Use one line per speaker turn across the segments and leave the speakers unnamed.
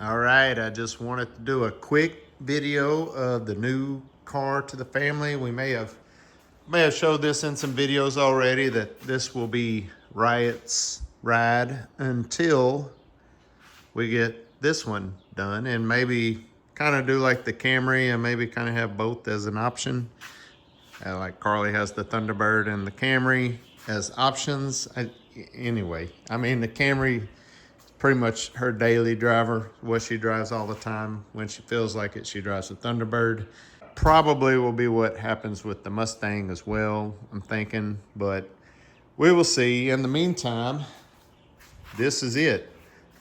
All right, I just wanted to do a quick video of the new car to the family. We may have showed this in some videos already, that this will be Ryatt's ride until we get this one done, and maybe kind of do like the Camry and maybe kind of have both as an option. Like Carly has the Thunderbird and the Camry as options. Anyway, I mean, the Camry pretty much her daily driver, what she drives all the time. When she feels like it, she drives the Thunderbird. Probably will be what happens with the Mustang as well, I'm thinking, but we will see. In the meantime, this is it.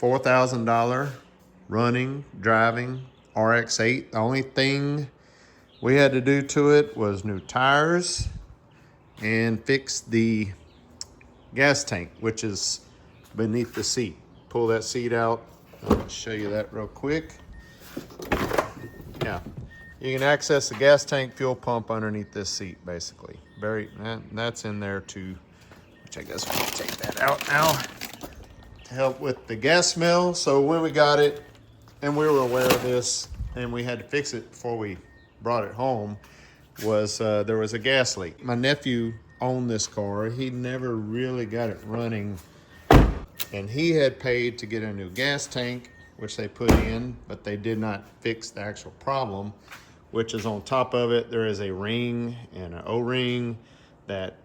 $4,000 running, driving RX-8. The only thing we had to do to it was new tires and fix the gas tank, which is beneath the seat. Pull that seat out. I'll show you that real quick. Yeah, you can access the gas tank fuel pump underneath this seat, basically. That's in there too, which I guess we'll take that out now to help with the gas smell. So when we got it, and we were aware of this, and we had to fix it before we brought it home, was there was a gas leak. My nephew owned this car. He never really got it running, and he had paid to get a new gas tank, which they put in, but they did not fix the actual problem, which is on top of it, there is a ring and an O-ring that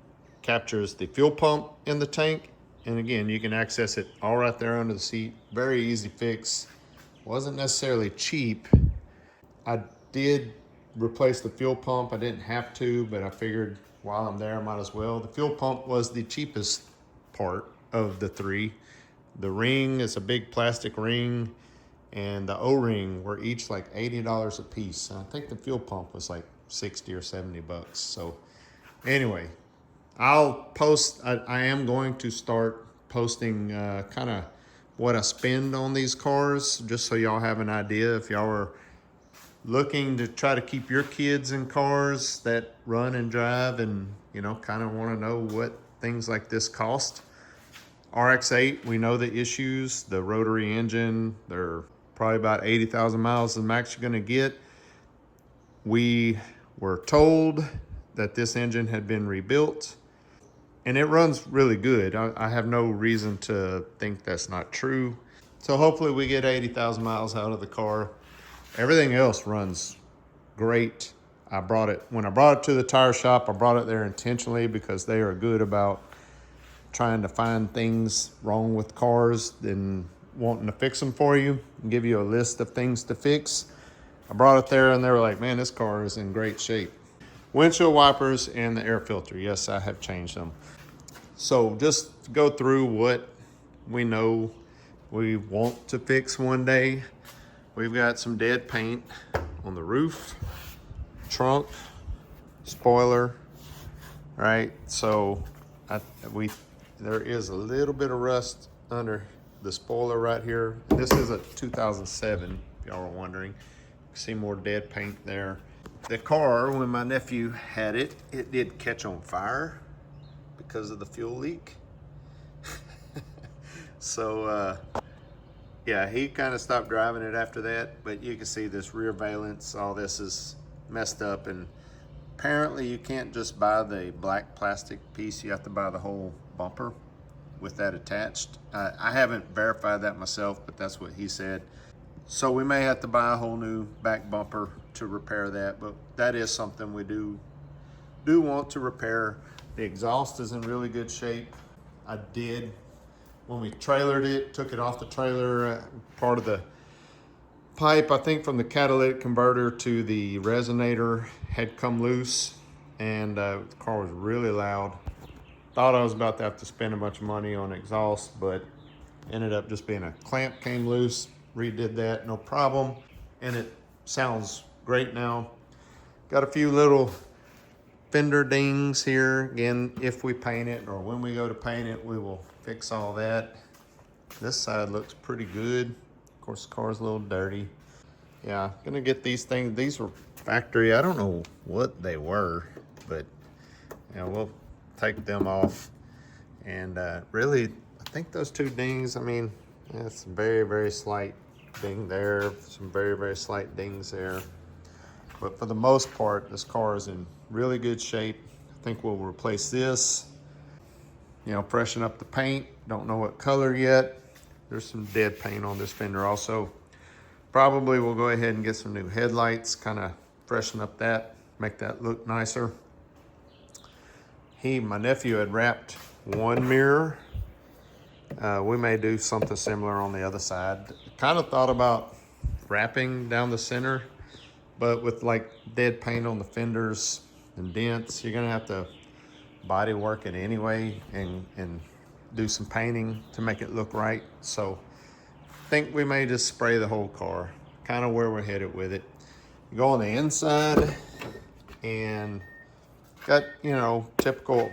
captures the fuel pump in the tank. And again, you can access it all right there under the seat. Very easy fix. Wasn't necessarily cheap. I did replace the fuel pump. I didn't have to, but I figured while I'm there, I might as well. The fuel pump was the cheapest part of the three. The ring is a big plastic ring, and the O-ring were each like $80 a piece. And I think the fuel pump was like 60 or 70 bucks. So anyway, I'll post, I am going to start posting kind of what I spend on these cars, just so y'all have an idea. If y'all are looking to try to keep your kids in cars that run and drive, and you know, kind of want to know what things like this cost. RX-8, we know the issues. The rotary engine, they're probably about 80,000 miles the max you're gonna get. We were told that this engine had been rebuilt, and it runs really good. I have no reason to think that's not true. So hopefully we get 80,000 miles out of the car. Everything else runs great. When I brought it to the tire shop, I brought it there intentionally because they are good about trying to find things wrong with cars and wanting to fix them for you and give you a list of things to fix. I brought it there and they were like, man, this car is in great shape. Windshield wipers and the air filter, yes, I have changed them. So just to go through what we know we want to fix one day. We've got some dead paint on the roof, trunk, spoiler, right? So there is a little bit of rust under the spoiler right here. This is a 2007, if y'all were wondering. See more dead paint there. The car, when my nephew had it, it did catch on fire because of the fuel leak. So, yeah, he kind of stopped driving it after that, but you can see this rear valence, all this is messed up, and apparently you can't just buy the black plastic piece, you have to buy the whole bumper with that attached. I haven't verified that myself, but that's what he said. So we may have to buy a whole new back bumper to repair that, but that is something we do want to repair. The exhaust is in really good shape. I did, when we trailered it, took it off the trailer, part of the pipe, I think from the catalytic converter to the resonator had come loose, and the car was really loud. Thought I was about to have to spend a bunch of money on exhaust, but ended up just being a clamp came loose, redid that, no problem. And it sounds great now. Got a few little fender dings here. Again, if we paint it or when we go to paint it, we will fix all that. This side looks pretty good. Of course, the car's a little dirty. Yeah, gonna get these things. These were factory. I don't know what they were, but yeah, we'll take them off. And really, I think those two dings, I mean, it's very, very slight ding there, some very, very slight dings there. But for the most part, this car is in really good shape. I think we'll replace this, you know, freshen up the paint. Don't know what color yet. There's some dead paint on this fender also. Probably we'll go ahead and get some new headlights, kind of freshen up that, make that look nicer. My nephew had wrapped one mirror. We may do something similar on the other side. Kind of thought about wrapping down the center, but with like dead paint on the fenders and dents, you're gonna have to body work it anyway and do some painting to make it look right. So I think we may just spray the whole car, kind of where we're headed with it. Go on the inside and got, you know, typical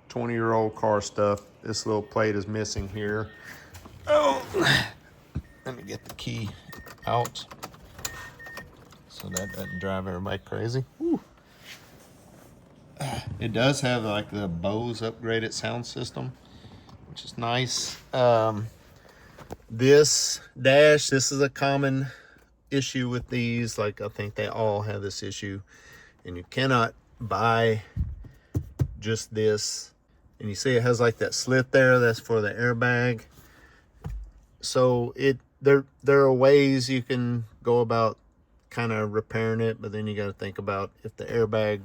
20-year-old car stuff. This little plate is missing here. Oh, let me get the key out so that doesn't drive everybody crazy. Whew. It does have like the Bose upgraded sound system, which is nice. This dash, this is a common issue with these. Like, I think they all have this issue, and you cannot buy just this. And you see it has like that slit there, that's for the airbag. So there are ways you can go about kind of repairing it, but then you got to think about if the airbag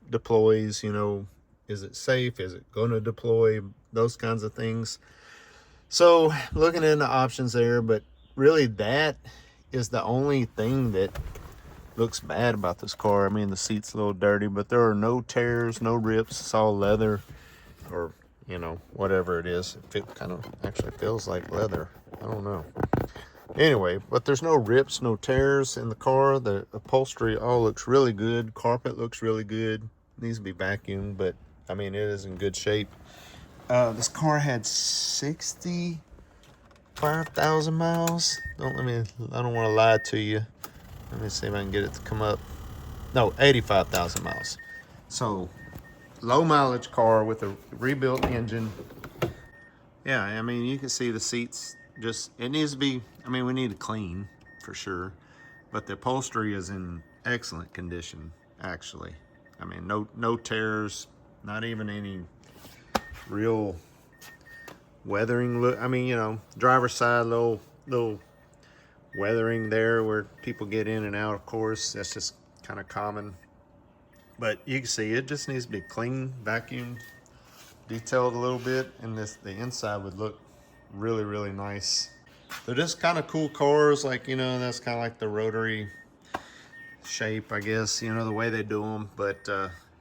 deploys, you know, is it safe? Is it going to deploy? Those kinds of things. So looking into options there, but really that is the only thing that looks bad about this car. I mean, the seat's a little dirty, but there are no tears, no rips. It's all leather, or, you know, whatever it is. It kind of actually feels like leather. I don't know. Anyway, but there's no rips, no tears in the car. The upholstery all looks really good. Carpet looks really good. Needs to be vacuumed, but I mean, it is in good shape. This car had 65,000 miles. I don't want to lie to you. Let me see if I can get it to come up. No, 85,000 miles. So low mileage car with a rebuilt engine. Yeah, I mean, you can see the seats just, it needs to be, I mean, we need to clean for sure, but the upholstery is in excellent condition, actually. I mean, no tears, not even any real weathering look. I mean, you know, driver's side, little weathering there where people get in and out, of course. That's just kind of common. But you can see it just needs to be clean, vacuumed, detailed a little bit, and the inside would look really, really nice. They're just kind of cool cars, like, you know, that's kind of like the Rotary shape, I guess, you know, the way they do them. But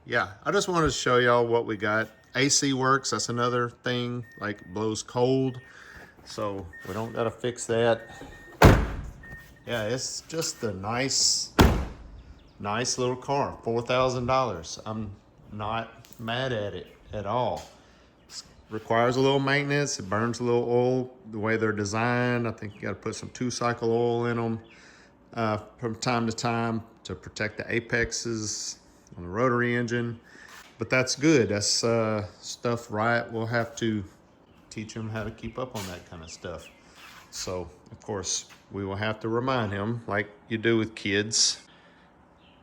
yeah, I just wanted to show y'all what we got. AC works, that's another thing, like it blows cold, so we don't gotta fix that. Yeah, it's just a nice little car. $4,000. I'm not mad at it at all. It requires a little maintenance. It burns a little oil. The way they're designed, I think you got to put some 2-cycle oil in them from time to time to protect the apexes on the rotary engine. But that's good. That's stuff Ryatt will have to teach him how to keep up on that kind of stuff. So, of course, we will have to remind him, like you do with kids.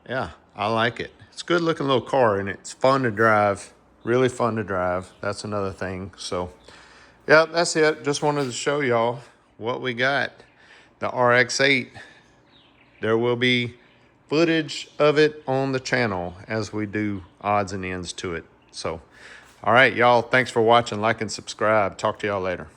Yeah, I like it. It's a good looking little car, and it's fun to drive. Really fun to drive. That's another thing. So, yeah, that's it. Just wanted to show y'all what we got. The RX-8. There will be footage of it on the channel as we do odds and ends to it. So, all right, y'all, thanks for watching. Like and subscribe. Talk to y'all later.